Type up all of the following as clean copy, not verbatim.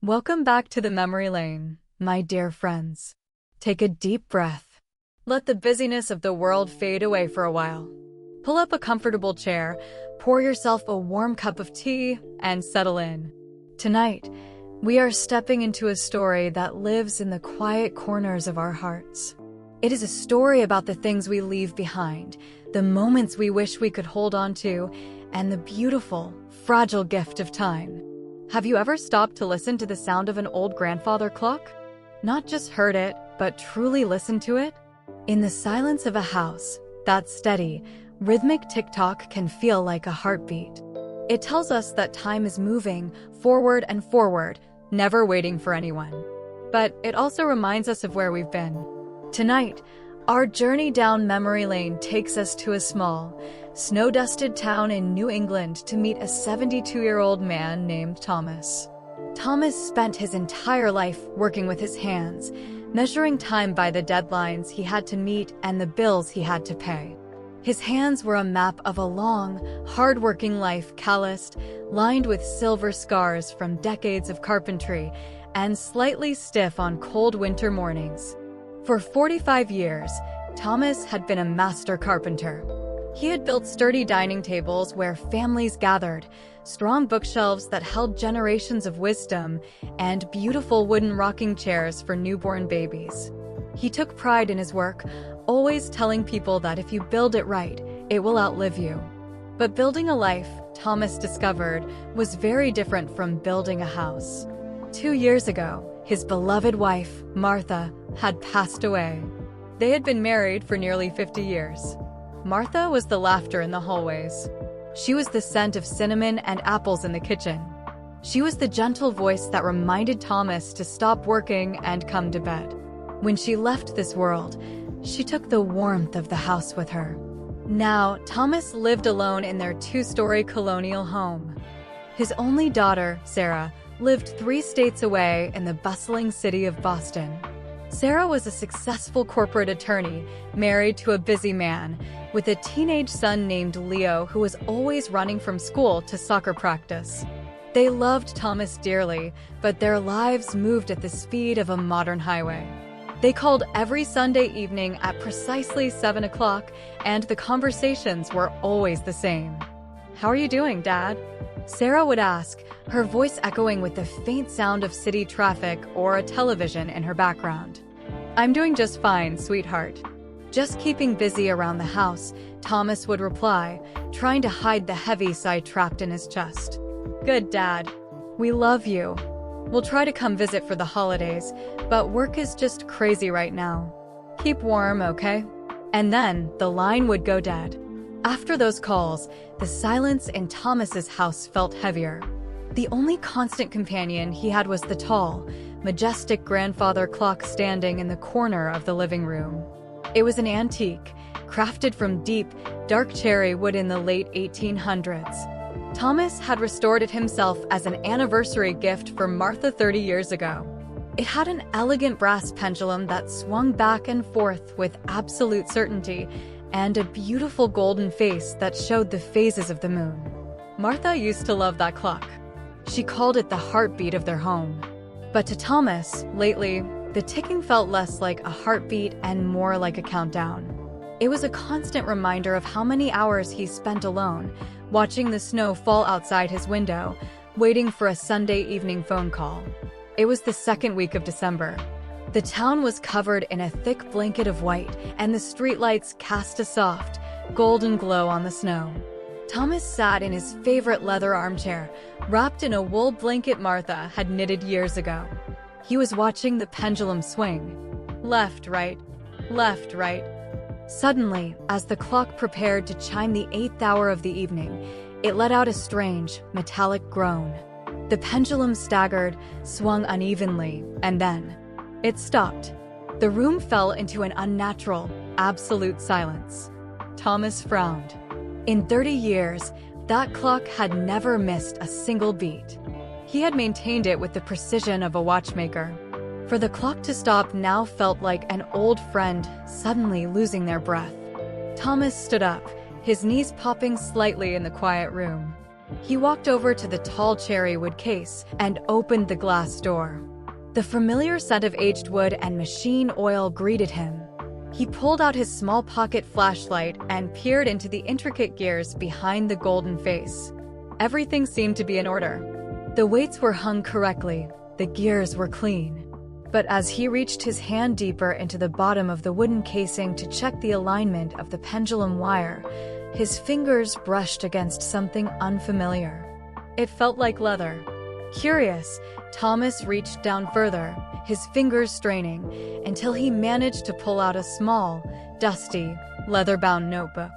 Welcome back to the memory lane, my dear friends. Take a deep breath. Let the busyness of the world fade away for a while. Pull up a comfortable chair, pour yourself a warm cup of tea, and settle in. Tonight, we are stepping into a story that lives in the quiet corners of our hearts. It is a story about the things we leave behind, the moments we wish we could hold on to, and the beautiful, fragile gift of time. Have you ever stopped to listen to the sound of an old grandfather clock? Not just heard it, but truly listened to it? In the silence of a house, that steady, rhythmic tick-tock can feel like a heartbeat. It tells us that time is moving forward and forward, never waiting for anyone. But it also reminds us of where we've been. Tonight, our journey down memory lane takes us to a small, snow-dusted town in New England to meet a 72-year-old man named Thomas. Thomas spent his entire life working with his hands, measuring time by the deadlines he had to meet and the bills he had to pay. His hands were a map of a long, hard-working life, calloused, lined with silver scars from decades of carpentry, and slightly stiff on cold winter mornings. For 45 years, Thomas had been a master carpenter. He had built sturdy dining tables where families gathered, strong bookshelves that held generations of wisdom, and beautiful wooden rocking chairs for newborn babies. He took pride in his work, always telling people that if you build it right, it will outlive you. But building a life, Thomas discovered, was very different from building a house. 2 years ago, his beloved wife, Martha, had passed away. They had been married for nearly 50 years. Martha was the laughter in the hallways. She was the scent of cinnamon and apples in the kitchen. She was the gentle voice that reminded Thomas to stop working and come to bed. When she left this world, she took the warmth of the house with her. Now, Thomas lived alone in their 2-story colonial home. His only daughter, Sarah, lived 3 states away in the bustling city of Boston. Sarah was a successful corporate attorney, married to a busy man, with a teenage son named Leo who was always running from school to soccer practice. They loved Thomas dearly, but their lives moved at the speed of a modern highway. They called every Sunday evening at precisely 7 o'clock, and the conversations were always the same. "How are you doing, Dad?" Sarah would ask, her voice echoing with the faint sound of city traffic or a television in her background. "I'm doing just fine, sweetheart. Just keeping busy around the house," Thomas would reply, trying to hide the heavy sigh trapped in his chest. "Good, Dad. We love you. We'll try to come visit for the holidays, but work is just crazy right now. Keep warm, okay?" And then the line would go dead. After those calls, the silence in Thomas's house felt heavier. The only constant companion he had was the tall, majestic grandfather clock standing in the corner of the living room. It was an antique, crafted from deep, dark cherry wood in the late 1800s. Thomas had restored it himself as an anniversary gift for Martha 30 years ago. It had an elegant brass pendulum that swung back and forth with absolute certainty, and a beautiful golden face that showed the phases of the moon. Martha used to love that clock. She called it the heartbeat of their home. But to Thomas, lately, the ticking felt less like a heartbeat and more like a countdown. It was a constant reminder of how many hours he spent alone, watching the snow fall outside his window, waiting for a Sunday evening phone call. It was the second week of December. The town was covered in a thick blanket of white, and the streetlights cast a soft, golden glow on the snow. Thomas sat in his favorite leather armchair, wrapped in a wool blanket Martha had knitted years ago. He was watching the pendulum swing. Left, right, left, right. Suddenly, as the clock prepared to chime the 8th hour of the evening, it let out a strange, metallic groan. The pendulum staggered, swung unevenly, and then it stopped. The room fell into an unnatural, absolute silence. Thomas frowned. In 30 years, that clock had never missed a single beat. He had maintained it with the precision of a watchmaker. For the clock to stop now felt like an old friend suddenly losing their breath. Thomas stood up, his knees popping slightly in the quiet room. He walked over to the tall cherry wood case and opened the glass door. The familiar scent of aged wood and machine oil greeted him. He pulled out his small pocket flashlight and peered into the intricate gears behind the golden face. Everything seemed to be in order. The weights were hung correctly, the gears were clean. But as he reached his hand deeper into the bottom of the wooden casing to check the alignment of the pendulum wire, his fingers brushed against something unfamiliar. It felt like leather. Curious, Thomas reached down further, his fingers straining, until he managed to pull out a small, dusty, leather-bound notebook.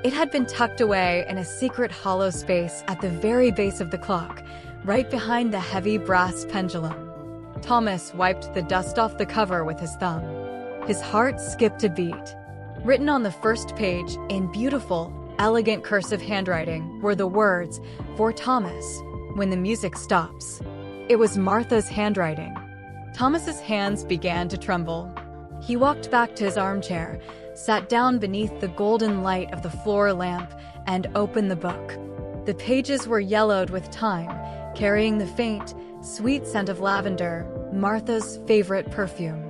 It had been tucked away in a secret hollow space at the very base of the clock, right behind the heavy brass pendulum. Thomas wiped the dust off the cover with his thumb. His heart skipped a beat. Written on the first page, in beautiful, elegant cursive handwriting, were the words, "For Thomas, when the music stops." It was Martha's handwriting. Thomas's hands began to tremble. He walked back to his armchair, sat down beneath the golden light of the floor lamp, and opened the book. The pages were yellowed with time, carrying the faint, sweet scent of lavender, Martha's favorite perfume.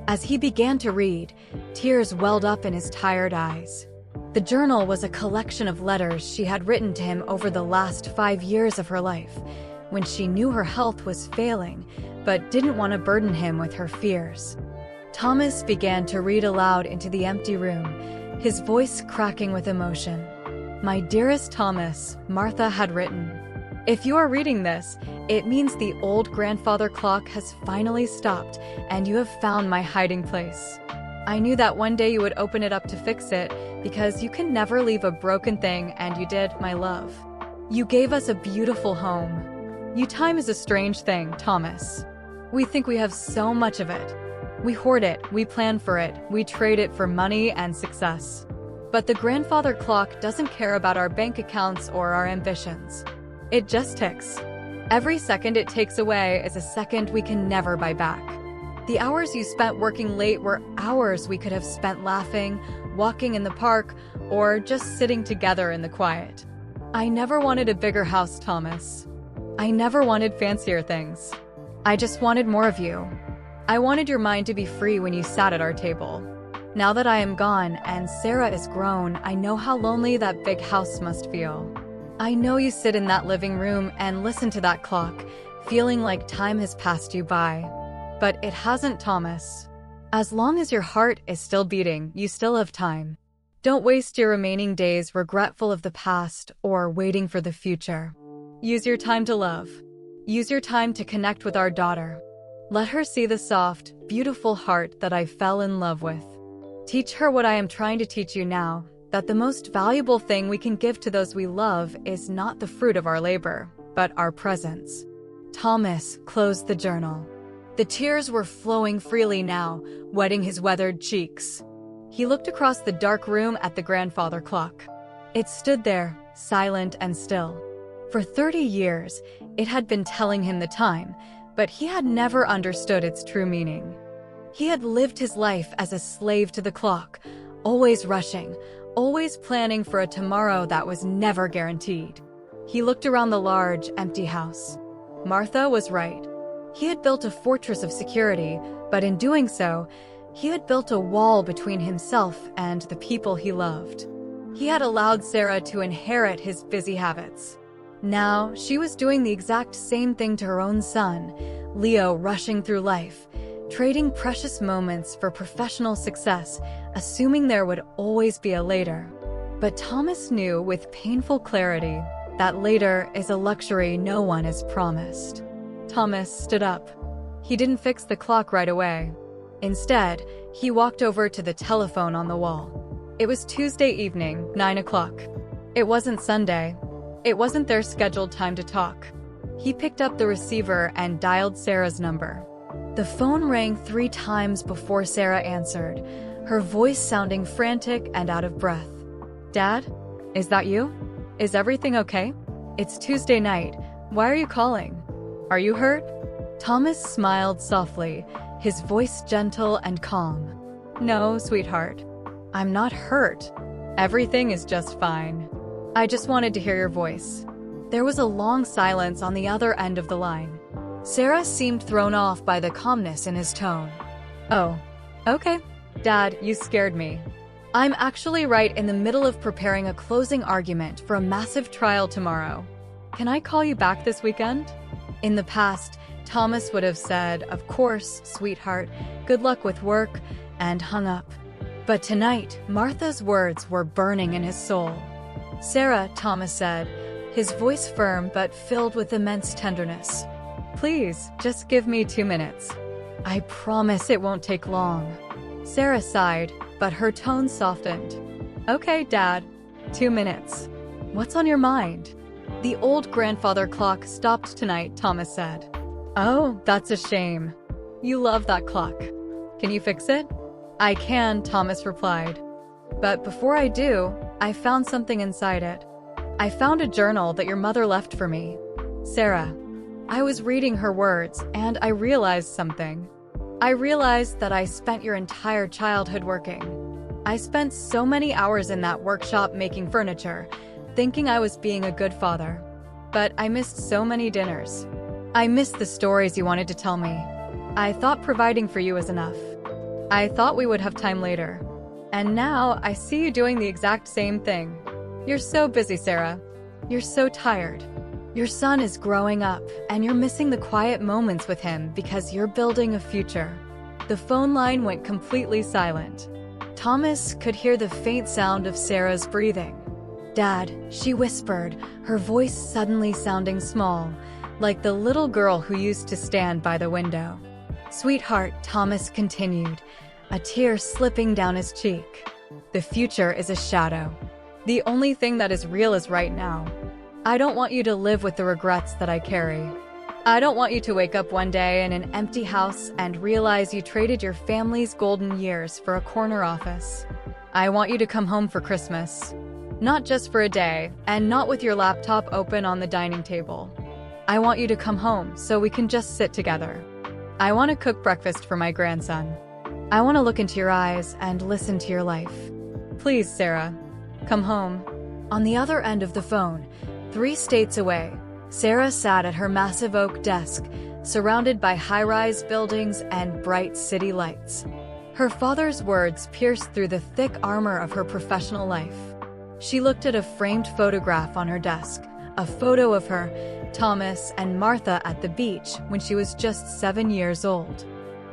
As he began to read, tears welled up in his tired eyes. The journal was a collection of letters she had written to him over the last 5 years of her life, when she knew her health was failing, but didn't want to burden him with her fears. Thomas began to read aloud into the empty room, his voice cracking with emotion. "My dearest Thomas," Martha had written. "If you are reading this, it means the old grandfather clock has finally stopped and you have found my hiding place. I knew that one day you would open it up to fix it, because you can never leave a broken thing, and you did, my love. You gave us a beautiful home. Time is a strange thing, Thomas. We think we have so much of it. We hoard it, we plan for it, we trade it for money and success. But the grandfather clock doesn't care about our bank accounts or our ambitions. It just ticks. Every second it takes away is a second we can never buy back. The hours you spent working late were hours we could have spent laughing, walking in the park, or just sitting together in the quiet. I never wanted a bigger house, Thomas. I never wanted fancier things. I just wanted more of you. I wanted your mind to be free when you sat at our table. Now that I am gone and Sarah is grown, I know how lonely that big house must feel. I know you sit in that living room and listen to that clock, feeling like time has passed you by. But it hasn't, Thomas. As long as your heart is still beating, you still have time. Don't waste your remaining days regretful of the past or waiting for the future. Use your time to love. Use your time to connect with our daughter. Let her see the soft, beautiful heart that I fell in love with. Teach her what I am trying to teach you now, that the most valuable thing we can give to those we love is not the fruit of our labor, but our presence." Thomas closed the journal. The tears were flowing freely now, wetting his weathered cheeks. He looked across the dark room at the grandfather clock. It stood there, silent and still. For 30 years, it had been telling him the time, but he had never understood its true meaning. He had lived his life as a slave to the clock, always rushing, always planning for a tomorrow that was never guaranteed. He looked around the large, empty house. Martha was right. He had built a fortress of security, but in doing so, he had built a wall between himself and the people he loved. He had allowed Sarah to inherit his busy habits. Now, she was doing the exact same thing to her own son, Leo, rushing through life, trading precious moments for professional success, assuming there would always be a later. But Thomas knew with painful clarity that later is a luxury no one is promised. Thomas stood up. He didn't fix the clock right away. Instead, he walked over to the telephone on the wall. It was Tuesday evening, 9 o'clock. It wasn't Sunday. It wasn't their scheduled time to talk. He picked up the receiver and dialed Sarah's number. The phone rang 3 times before Sarah answered, her voice sounding frantic and out of breath. "Dad? Is that you? Is everything okay? It's Tuesday night. Why are you calling? Are you hurt?" Thomas smiled softly, his voice gentle and calm. "No, sweetheart. I'm not hurt. Everything is just fine. I just wanted to hear your voice. There was a long silence on the other end of the line. Sarah seemed thrown off by the calmness in his tone. "Oh, okay. Dad, you scared me. I'm actually right in the middle of preparing a closing argument for a massive trial tomorrow. Can I call you back this weekend?" In the past, Thomas would have said, "Of course, sweetheart, good luck with work," and hung up. But tonight, Martha's words were burning in his soul. "Sarah," Thomas said, his voice firm but filled with immense tenderness. "Please, just give me 2 minutes. I promise it won't take long." Sarah sighed, but her tone softened. "Okay, Dad, 2 minutes. What's on your mind?" "The old grandfather clock stopped tonight," Thomas said. "Oh, that's a shame. You love that clock. Can you fix it?" "I can," Thomas replied. "But before I do, I found something inside it. I found a journal that your mother left for me." "Sarah." I was reading her words, and I realized something. I realized that I spent your entire childhood working. I spent so many hours in that workshop making furniture, thinking I was being a good father. But I missed so many dinners. I missed the stories you wanted to tell me. I thought providing for you was enough. I thought we would have time later. And now I see you doing the exact same thing. You're so busy, Sarah. You're so tired. Your son is growing up, and you're missing the quiet moments with him because you're building a future. The phone line went completely silent. Thomas could hear the faint sound of Sarah's breathing. "Dad," she whispered, her voice suddenly sounding small, like the little girl who used to stand by the window. "Sweetheart," Thomas continued, a tear slipping down his cheek. "The future is a shadow. The only thing that is real is right now. I don't want you to live with the regrets that I carry. I don't want you to wake up one day in an empty house and realize you traded your family's golden years for a corner office. I want you to come home for Christmas. Not just for a day, and not with your laptop open on the dining table. I want you to come home so we can just sit together. I want to cook breakfast for my grandson. I want to look into your eyes and listen to your life. Please, Sarah, come home." On the other end of the phone, 3 states away, Sarah sat at her massive oak desk, surrounded by high-rise buildings and bright city lights. Her father's words pierced through the thick armor of her professional life. She looked at a framed photograph on her desk, a photo of her, Thomas, and Martha at the beach when she was just 7 years old.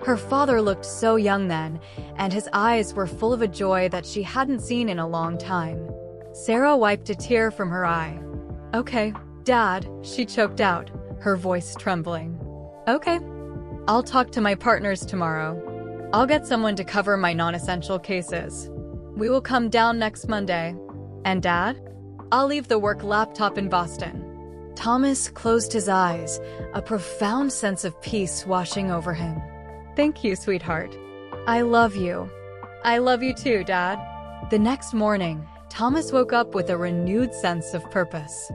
Her father looked so young then, and his eyes were full of a joy that she hadn't seen in a long time. Sarah wiped a tear from her eye. "Okay, Dad," she choked out, her voice trembling. "Okay. I'll talk to my partners tomorrow. I'll get someone to cover my non-essential cases. We will come down next Monday. And Dad? I'll leave the work laptop in Boston." Thomas closed his eyes, a profound sense of peace washing over him. "Thank you, sweetheart. I love you." "I love you too, Dad." The next morning, Thomas woke up with a renewed sense of purpose.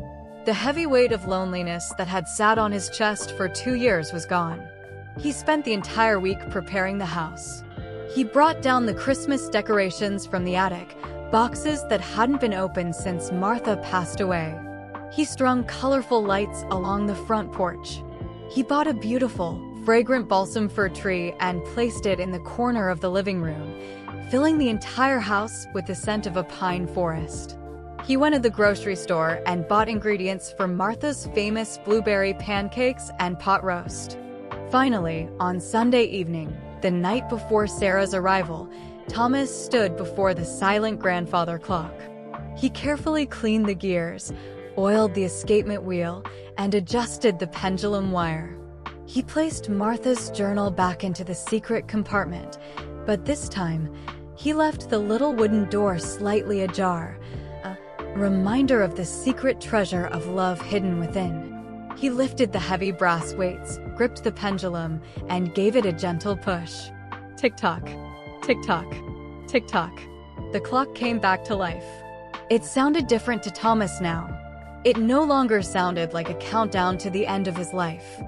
The heavy weight of loneliness that had sat on his chest for 2 years was gone. He spent the entire week preparing the house. He brought down the Christmas decorations from the attic, boxes that hadn't been opened since Martha passed away. He strung colorful lights along the front porch. He bought a beautiful, fragrant balsam fir tree and placed it in the corner of the living room, filling the entire house with the scent of a pine forest. He went to the grocery store and bought ingredients for Martha's famous blueberry pancakes and pot roast. Finally, on Sunday evening, the night before Sarah's arrival, Thomas stood before the silent grandfather clock. He carefully cleaned the gears, oiled the escapement wheel, and adjusted the pendulum wire. He placed Martha's journal back into the secret compartment, but this time, he left the little wooden door slightly ajar, a reminder of the secret treasure of love hidden within. He lifted the heavy brass weights, gripped the pendulum, and gave it a gentle push. Tick-tock, tick-tock, tick-tock. The clock came back to life. It sounded different to Thomas now. It no longer sounded like a countdown to the end of his life.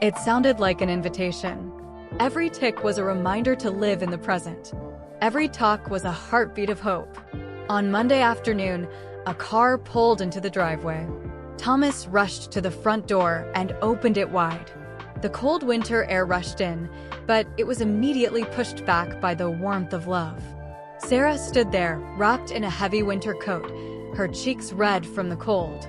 It sounded like an invitation. Every tick was a reminder to live in the present. Every talk was a heartbeat of hope. On Monday afternoon, a car pulled into the driveway. Thomas rushed to the front door and opened it wide. The cold winter air rushed in, but it was immediately pushed back by the warmth of love. Sarah stood there, wrapped in a heavy winter coat, her cheeks red from the cold.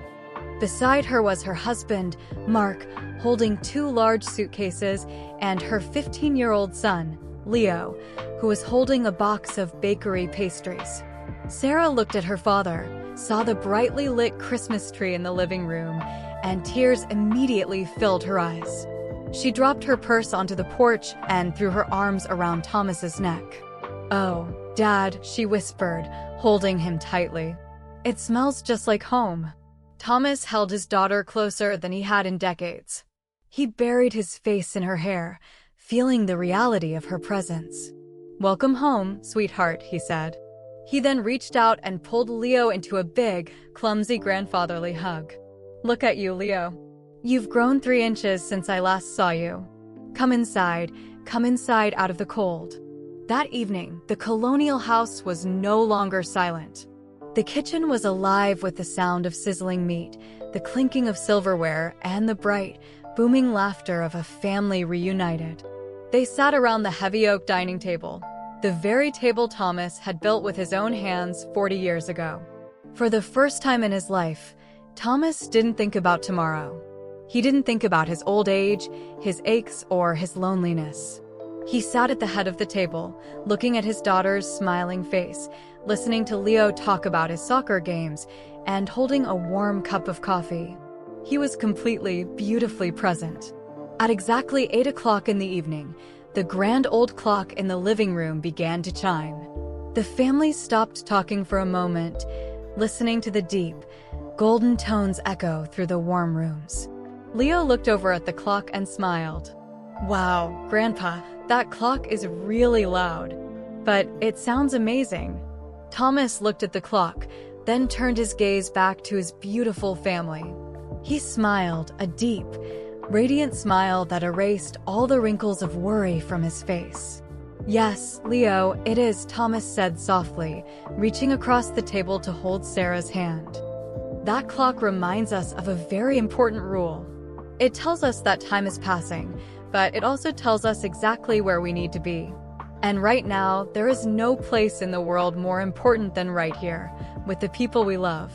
Beside her was her husband, Mark, holding 2 large suitcases, and her 15-year-old son, Leo, who was holding a box of bakery pastries. Sarah looked at her father, saw the brightly lit Christmas tree in the living room, and tears immediately filled her eyes. She dropped her purse onto the porch and threw her arms around Thomas's neck. "Oh, Dad," she whispered, holding him tightly. "It smells just like home." Thomas held his daughter closer than he had in decades. He buried his face in her hair, feeling the reality of her presence. "Welcome home, sweetheart," he said. He then reached out and pulled Leo into a big, clumsy grandfatherly hug. "Look at you, Leo. You've grown 3 inches since I last saw you. Come inside out of the cold." That evening, the colonial house was no longer silent. The kitchen was alive with the sound of sizzling meat, the clinking of silverware, and the bright, booming laughter of a family reunited. They sat around the heavy oak dining table, the very table Thomas had built with his own hands 40 years ago. For the first time in his life, Thomas didn't think about tomorrow. He didn't think about his old age, his aches, or his loneliness. He sat at the head of the table, looking at his daughter's smiling face, listening to Leo talk about his soccer games, and holding a warm cup of coffee. He was completely, beautifully present. At exactly 8 o'clock in the evening, the grand old clock in the living room began to chime. The family stopped talking for a moment, listening to the deep, golden tones echo through the warm rooms. Leo looked over at the clock and smiled. "Wow, Grandpa, that clock is really loud, but it sounds amazing." Thomas looked at the clock, then turned his gaze back to his beautiful family. He smiled, a deep, radiant smile that erased all the wrinkles of worry from his face. "Yes, Leo, it is," Thomas said softly, reaching across the table to hold Sarah's hand. That clock reminds us of a very important rule. It tells us that time is passing, but it also tells us exactly where we need to be. And right now, there is no place in the world more important than right here, with the people we love.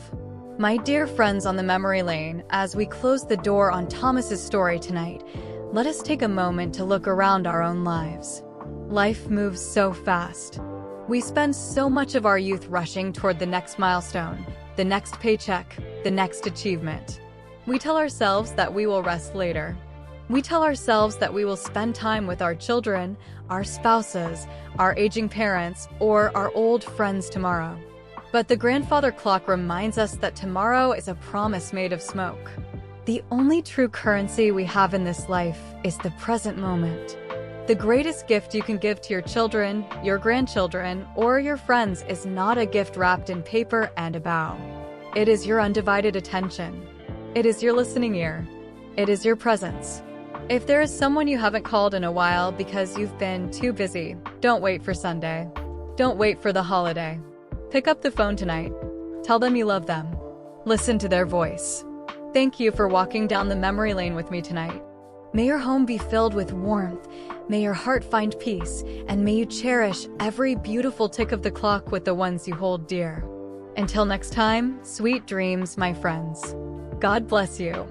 My dear friends on the memory lane, as we close the door on Thomas's story tonight, let us take a moment to look around our own lives. Life moves so fast. We spend so much of our youth rushing toward the next milestone, the next paycheck, the next achievement. We tell ourselves that we will rest later. We tell ourselves that we will spend time with our children, our spouses, our aging parents, or our old friends tomorrow. But the grandfather clock reminds us that tomorrow is a promise made of smoke. The only true currency we have in this life is the present moment. The greatest gift you can give to your children, your grandchildren, or your friends is not a gift wrapped in paper and a bow. It is your undivided attention. It is your listening ear. It is your presence. If there is someone you haven't called in a while because you've been too busy, don't wait for Sunday. Don't wait for the holiday. Pick up the phone tonight. Tell them you love them. Listen to their voice. Thank you for walking down the memory lane with me tonight. May your home be filled with warmth. May your heart find peace. And may you cherish every beautiful tick of the clock with the ones you hold dear. Until next time, sweet dreams, my friends. God bless you.